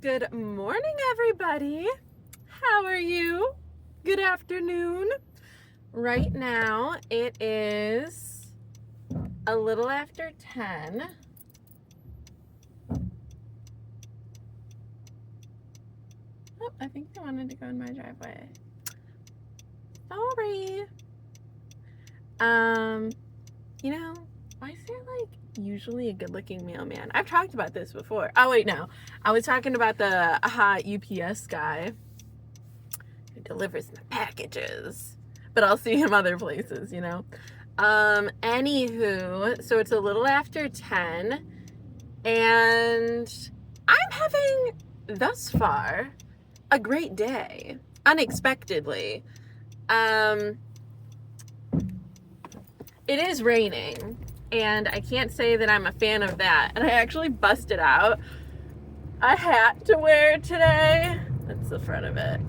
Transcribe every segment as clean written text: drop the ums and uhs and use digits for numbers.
Good morning, everybody. How are you? Good afternoon. Right now, it is a little after 10. Oh, I think they wanted to go in my driveway. Sorry. Why is there usually a good-looking mailman? I've talked about this before. Oh, wait, no. I was talking about the UPS guy who delivers my packages. But I'll see him other places, Anywho, so it's a little after 10, and I'm having, thus far, a great day. Unexpectedly. It is raining, and I can't say that I'm a fan of that. And I actually busted out a hat to wear today. That's the front of it.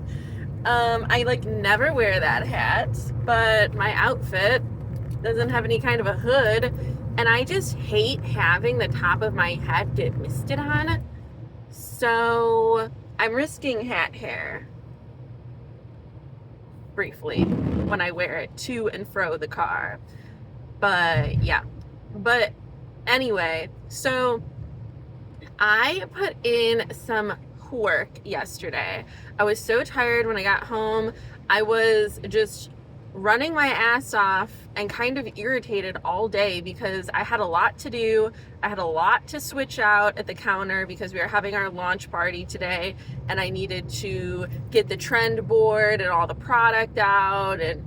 I never wear that hat, but my outfit doesn't have any kind of a hood, and I just hate having the top of my head get misted on. So I'm risking hat hair briefly when I wear it to and fro the car. But yeah. But anyway, so I put in some work yesterday. I was so tired when I got home. I was just running my ass off and kind of irritated all day because I had a lot to do. I had a lot to switch out at the counter because we were having our launch party today, and I needed to get the trend board and all the product out and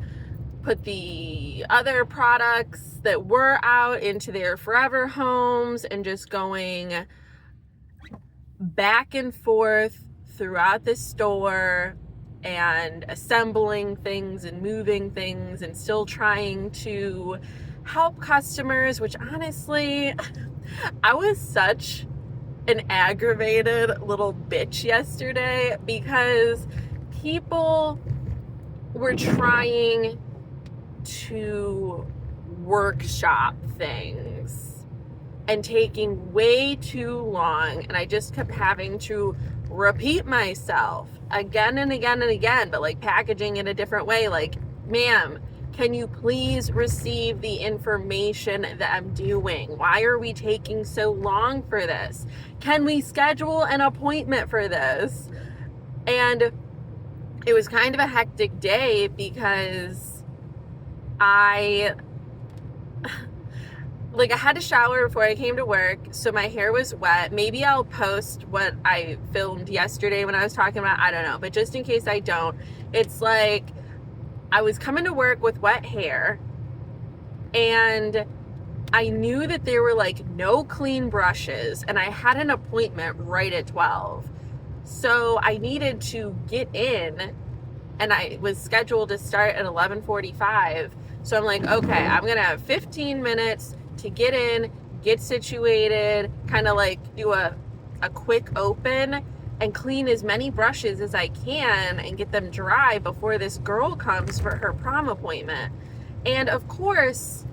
put the other products that were out into their forever homes, and just going back and forth throughout the store and assembling things and moving things and still trying to help customers, which honestly, I was such an aggravated little bitch yesterday because people were trying to workshop things and taking way too long, and I just kept having to repeat myself again and again and again, but packaging it a different way. Ma'am, can you please receive the information that I'm doing? Why are we taking so long for this? Can we schedule an appointment for this? And it was kind of a hectic day because I had to shower before I came to work, so my hair was wet. Maybe I'll post what I filmed yesterday when I was talking about, I don't know, but just in case I don't, it's I was coming to work with wet hair, and I knew that there were no clean brushes, and I had an appointment right at 12. So I needed to get in, and I was scheduled to start at 11:45. So I'm okay, I'm gonna have 15 minutes to get in, get situated, kind of do a quick open and clean as many brushes as I can and get them dry before this girl comes for her prom appointment. And of course,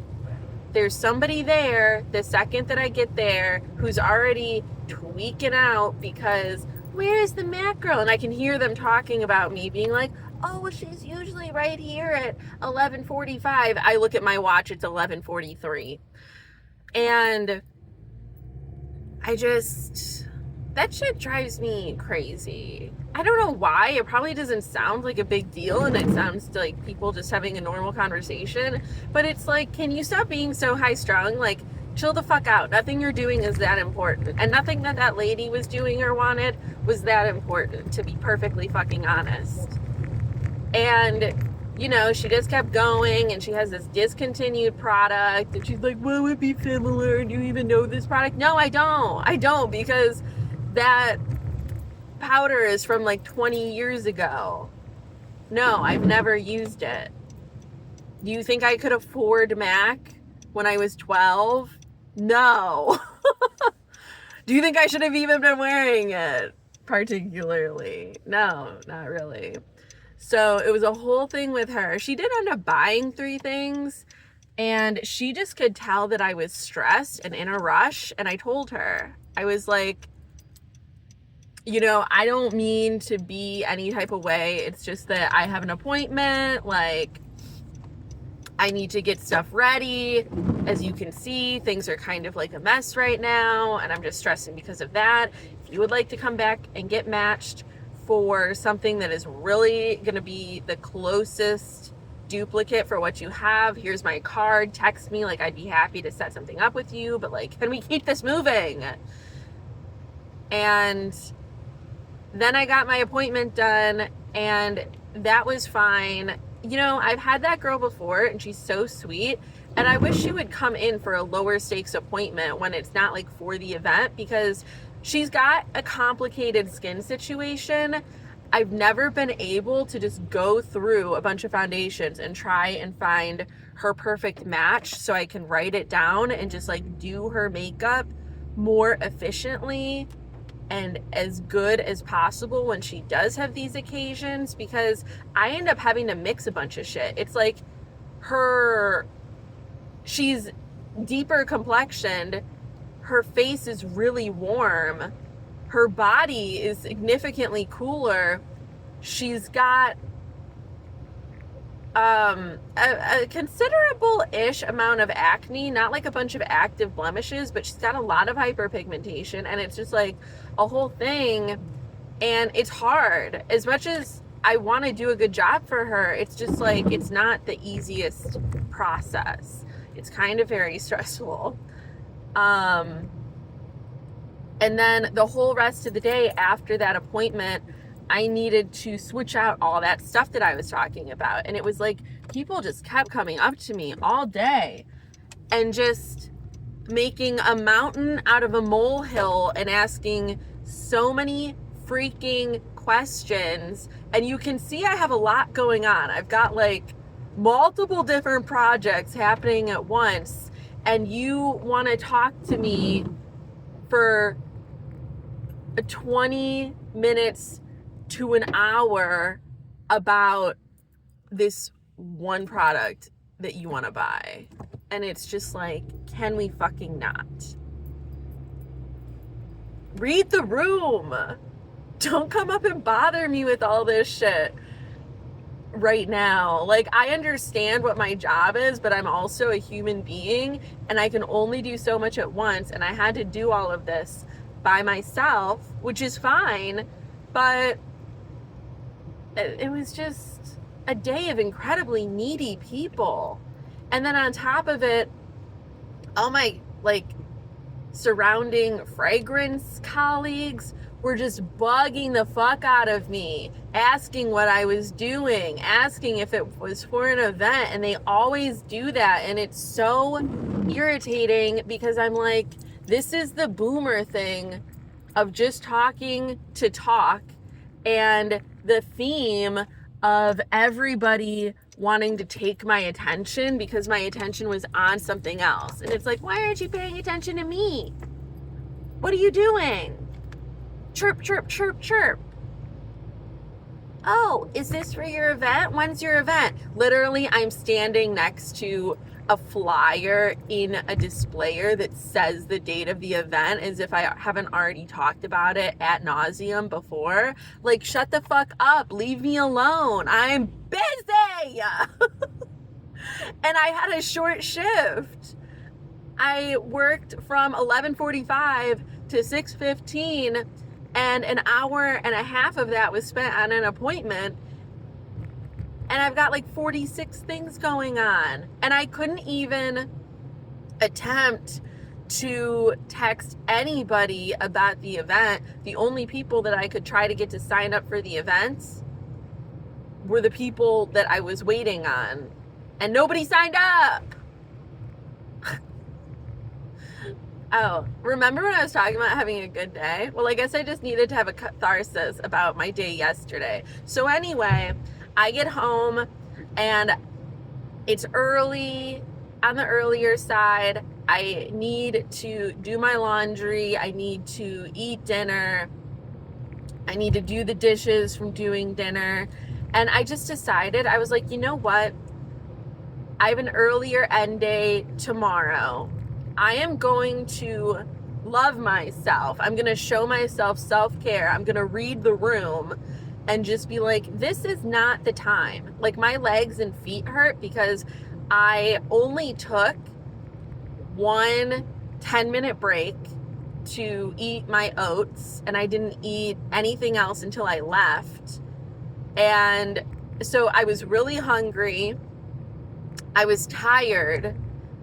there's somebody there the second that I get there who's already tweaking out because, where's the Mac girl? And I can hear them talking about me, being oh, well, she's usually right here at 11:45. I look at my watch, it's 11:43. And that shit drives me crazy. I don't know why. It probably doesn't sound like a big deal, and it sounds like people just having a normal conversation. But it's can you stop being so high-strung? Chill the fuck out. Nothing you're doing is that important. And nothing that lady was doing or wanted was that important, to be perfectly fucking honest. And, she just kept going, and she has this discontinued product, and she's what would be similar? Do you even know this product? No, I don't, because that powder is from 20 years ago. No, I've never used it. Do you think I could afford MAC when I was 12? No. Do you think I should have even been wearing it particularly? No, not really. So it was a whole thing with her. She did end up buying 3 things, and she just could tell that I was stressed and in a rush. And I told her, I was you know, I don't mean to be any type of way. It's just that I have an appointment. Like, I need to get stuff ready. As you can see, things are kind of like a mess right now, and I'm just stressing because of that. If you would like to come back and get matched for something that is really going to be the closest duplicate for what you have, here's my card. Text me. Like, I'd be happy to set something up with you, but like, can we keep this moving? And then I got my appointment done, and that was fine. You know, I've had that girl before, and she's so sweet, and I wish she would come in for a lower stakes appointment when it's not like for the event, because she's got a complicated skin situation. I've never been able to just go through a bunch of foundations and try and find her perfect match so I can write it down and just like do her makeup more efficiently and as good as possible when she does have these occasions, because I end up having to mix a bunch of shit. It's like she's deeper complexioned, her face is really warm, her body is significantly cooler, she's got a considerable-ish amount of acne, not like a bunch of active blemishes, but she's got a lot of hyperpigmentation, and it's just like a whole thing, and it's hard. As much as I want to do a good job for her, it's just like, it's not the easiest process. It's kind of very stressful. And then the whole rest of the day after that appointment, I needed to switch out all that stuff that I was talking about. And it was like, people just kept coming up to me all day and just making a mountain out of a molehill and asking so many freaking questions. And you can see I have a lot going on. I've got like multiple different projects happening at once. And you want to talk to me for 20 minutes to an hour about this one product that you want to buy. And it's just like, can we fucking not? Read the room. Don't come up and bother me with all this shit right now. Like, I understand what my job is, but I'm also a human being, and I can only do so much at once, and I had to do all of this by myself, which is fine, but it was just a day of incredibly needy people. And then on top of it, all my like surrounding fragrance colleagues were just bugging the fuck out of me, asking what I was doing, asking if it was for an event, and they always do that, and it's so irritating because I'm like, this is the boomer thing of just talking to talk, and the theme of everybody wanting to take my attention because my attention was on something else. And it's like, why aren't you paying attention to me? What are you doing? Chirp, chirp, chirp, chirp. Oh, is this for your event? When's your event? Literally, I'm standing next to a flyer in a displayer that says the date of the event, as if I haven't already talked about it ad nauseum before. Like, shut the fuck up. Leave me alone. I'm busy. And I had a short shift. I worked from 11:45 to 6:15, and an hour and a half of that was spent on an appointment. And I've got like 46 things going on. And I couldn't even attempt to text anybody about the event. The only people that I could try to get to sign up for the events were the people that I was waiting on. And nobody signed up. Oh, remember when I was talking about having a good day? Well, I guess I just needed to have a catharsis about my day yesterday. So anyway, I get home and it's early, on the earlier side. I need to do my laundry. I need to eat dinner. I need to do the dishes from doing dinner. And I just decided, I was like, you know what? I have an earlier end day tomorrow. I am going to love myself. I'm going to show myself self-care. I'm going to read the room and just be like, this is not the time. Like, my legs and feet hurt because I only took one 10-minute break to eat my oats, and I didn't eat anything else until I left. And so I was really hungry. I was tired.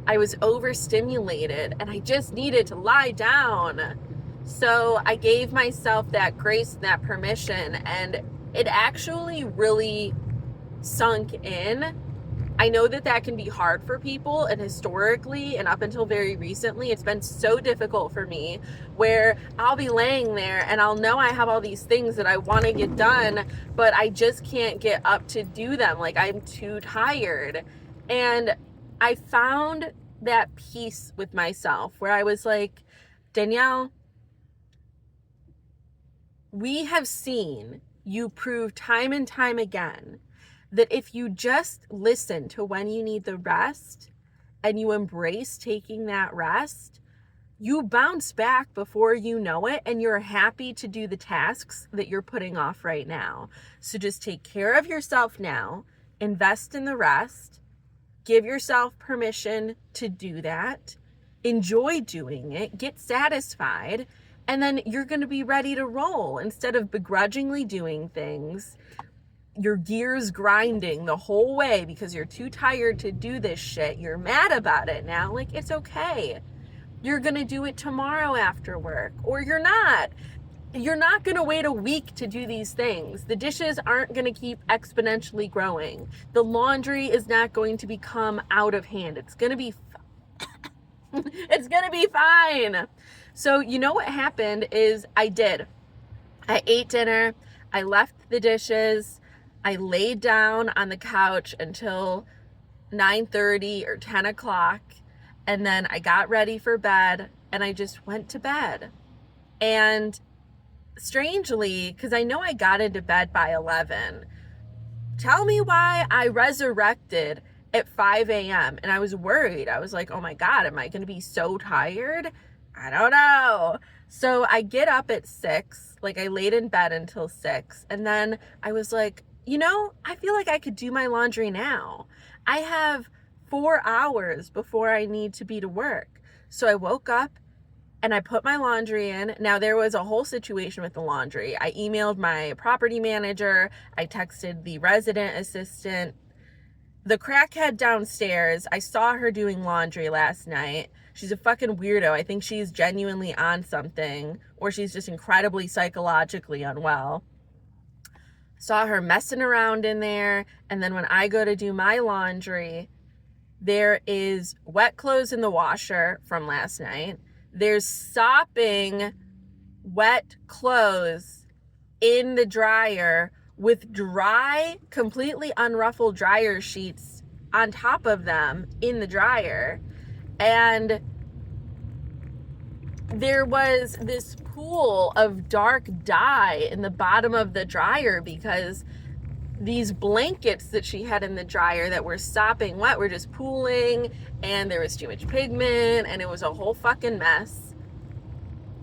I was overstimulated, and I just needed to lie down. So I gave myself that grace and that permission, and it actually really sunk in. I know that that can be hard for people, and historically and up until very recently, it's been so difficult for me, where I'll be laying there and I'll know I have all these things that I want to get done, but I just can't get up to do them. Like, I'm too tired. And I found that peace with myself where I was like, Danielle, we have seen you prove time and time again that if you just listen to when you need the rest and you embrace taking that rest, you bounce back before you know it, and you're happy to do the tasks that you're putting off right now. So just take care of yourself now, invest in the rest, give yourself permission to do that, enjoy doing it, get satisfied, and then you're going to be ready to roll instead of begrudgingly doing things, your gears grinding the whole way because you're too tired to do this shit. You're mad about it now. Like, it's okay. You're going to do it tomorrow after work, or you're not. You're not going to wait a week to do these things. The dishes aren't going to keep exponentially growing. The laundry is not going to become out of hand. It's going to be it's going to be fine. So, you know what happened is I ate dinner. I left the dishes. I laid down on the couch until 9:30 or 10 o'clock. And then I got ready for bed and I just went to bed. And strangely, because I know I got into bed by 11, tell me why I resurrected at 5 a.m. And I was worried. I was like, oh my God, am I going to be so tired? I don't know. So I get up at 6, like I laid in bed until 6. And then I was like, you know, I feel like I could do my laundry now. I have 4 hours before I need to be to work. So I woke up and I put my laundry in. Now, there was a whole situation with the laundry. I emailed my property manager. I texted the resident assistant. The crackhead downstairs, I saw her doing laundry last night. She's a fucking weirdo. I think she's genuinely on something, or she's just incredibly psychologically unwell. Saw her messing around in there, and then when I go to do my laundry, there is wet clothes in the washer from last night. There's sopping wet clothes in the dryer with dry, completely unruffled dryer sheets on top of them in the dryer. And there was this pool of dark dye in the bottom of the dryer because these blankets that she had in the dryer that were sopping wet were just pooling, and there was too much pigment, and it was a whole fucking mess.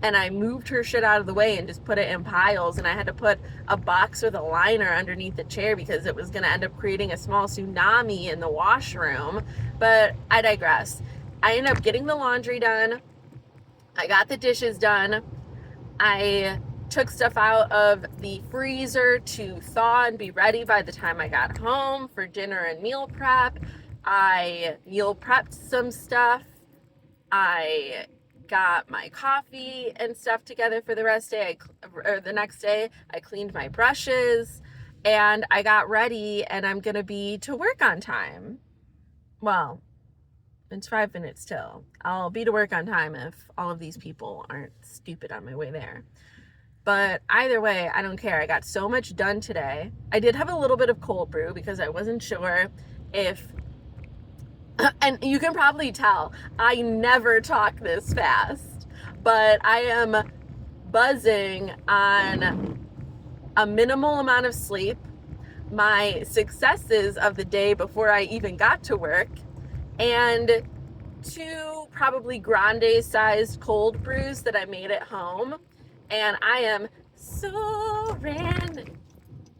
And I moved her shit out of the way and just put it in piles, and I had to put a box with a liner underneath the chair because it was going to end up creating a small tsunami in the washroom. But I digress. I ended up getting the laundry done. I got the dishes done. I took stuff out of the freezer to thaw and be ready by the time I got home for dinner and meal prep. I meal prepped some stuff. I got my coffee and stuff together for the the next day. I cleaned my brushes and I got ready, and I'm gonna be to work on time. Well, it's 5 minutes till. I'll be to work on time if all of these people aren't stupid on my way there. But either way, I don't care. I got so much done today. I did have a little bit of cold brew because I wasn't sure if, and you can probably tell, I never talk this fast, but I am buzzing on a minimal amount of sleep, my successes of the day before I even got to work, and 2 probably grande sized cold brews that I made at home. And I am soaring,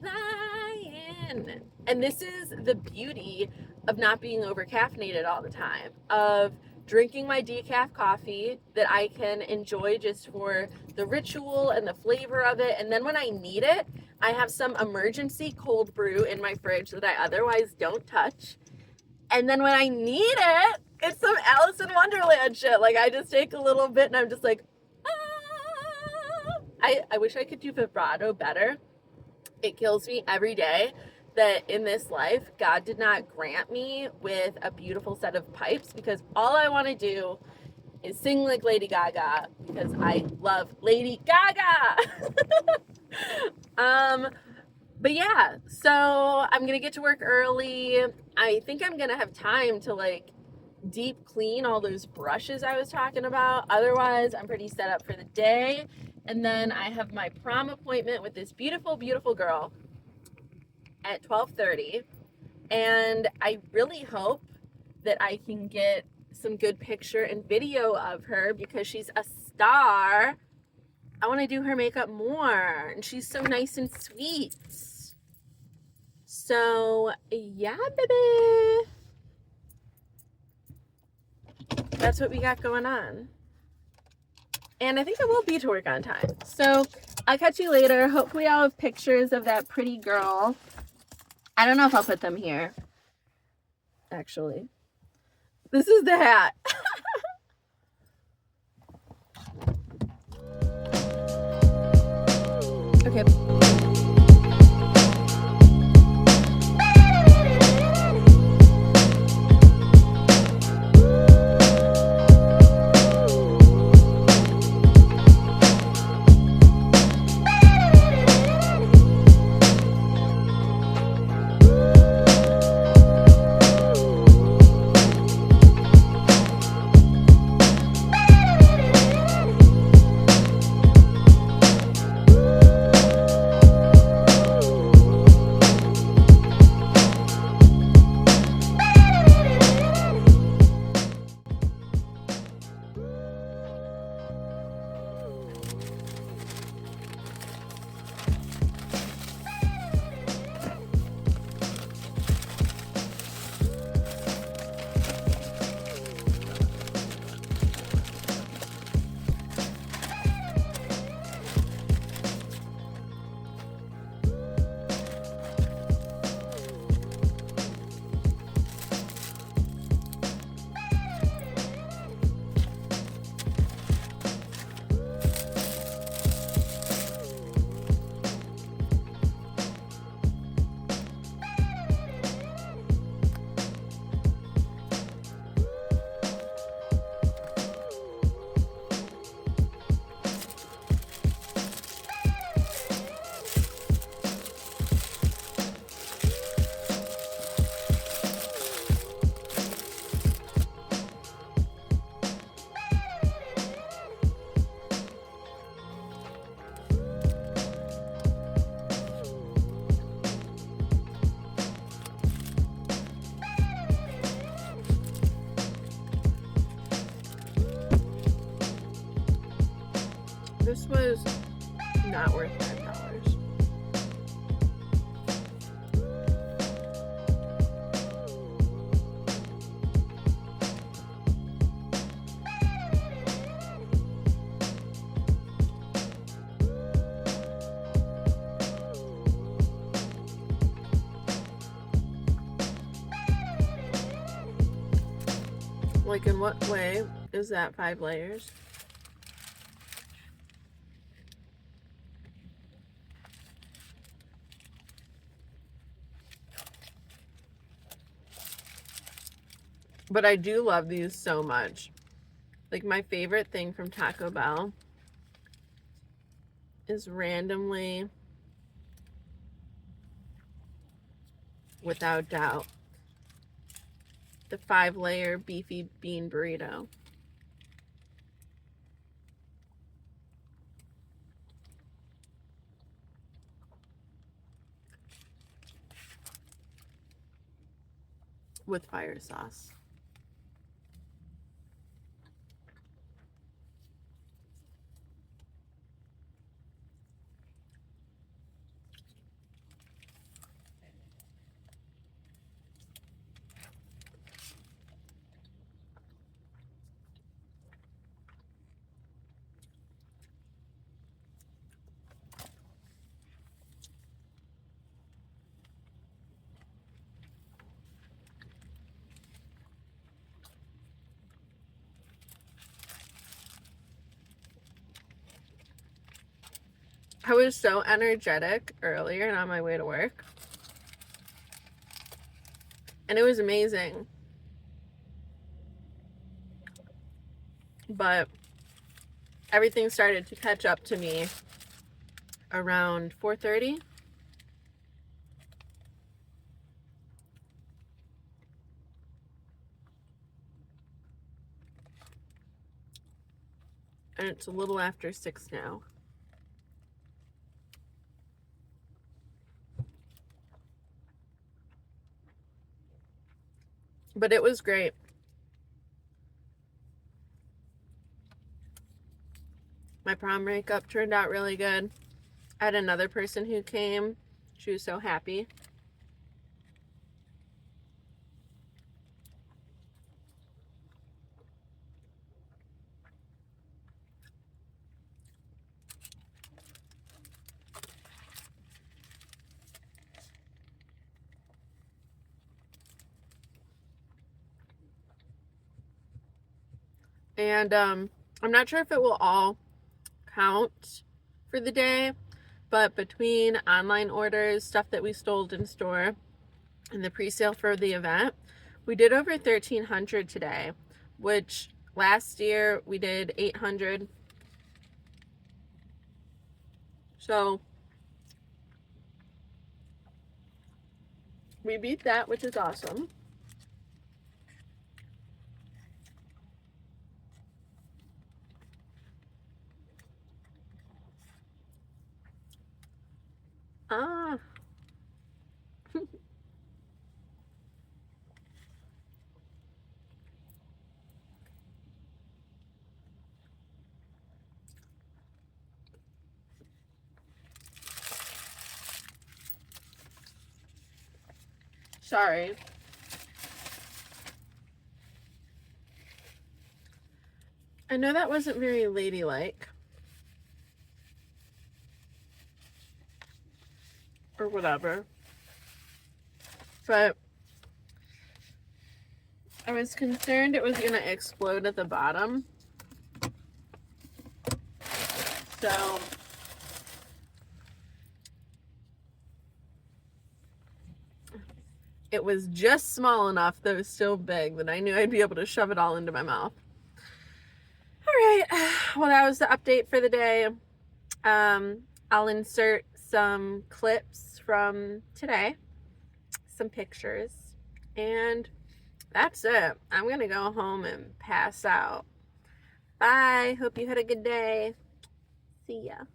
flying. And this is the beauty of not being over caffeinated all the time, of drinking my decaf coffee that I can enjoy just for the ritual and the flavor of it. And then when I need it, I have some emergency cold brew in my fridge that I otherwise don't touch. And then when I need it, it's some Alice in Wonderland shit. Like, I just take a little bit and I'm just like, ah. I wish I could do vibrato better. It kills me every day that in this life, God did not grant me with a beautiful set of pipes, because all I want to do is sing like Lady Gaga, because I love Lady Gaga. But yeah, so I'm gonna get to work early. I think I'm gonna have time to like deep clean all those brushes I was talking about. Otherwise, I'm pretty set up for the day. And then I have my prom appointment with this beautiful, beautiful girl at 12:30. And I really hope that I can get some good picture and video of her, because she's a star. I want to do her makeup more, and she's so nice and sweet. So yeah, baby, that's what we got going on. And I think I will be to work on time. So I'll catch you later. Hopefully I'll have pictures of that pretty girl. I don't know if I'll put them here, actually. This is the hat. Okay. This was not worth $5. Like, in what way is that 5 layers? But I do love these so much. Like, my favorite thing from Taco Bell is randomly, without doubt, the 5-layer beefy bean burrito. With fire sauce. I was so energetic earlier and on my way to work. And it was amazing. But everything started to catch up to me around 4:30. And it's a little after 6 now. But it was great. My prom makeup turned out really good. I had another person who came. She was so happy. And I'm not sure if it will all count for the day, but between online orders, stuff that we stole in store, and the pre-sale for the event, we did over 1,300 today, which last year we did 800. So we beat that, which is awesome. Ah. Sorry. I know that wasn't very ladylike. Or whatever. But I was concerned it was going to explode at the bottom. So it was just small enough that it was still big that I knew I'd be able to shove it all into my mouth. All right. Well, that was the update for the day. I'll insert some clips from today, some pictures, and that's it. I'm going to go home and pass out. Bye. Hope you had a good day. See ya.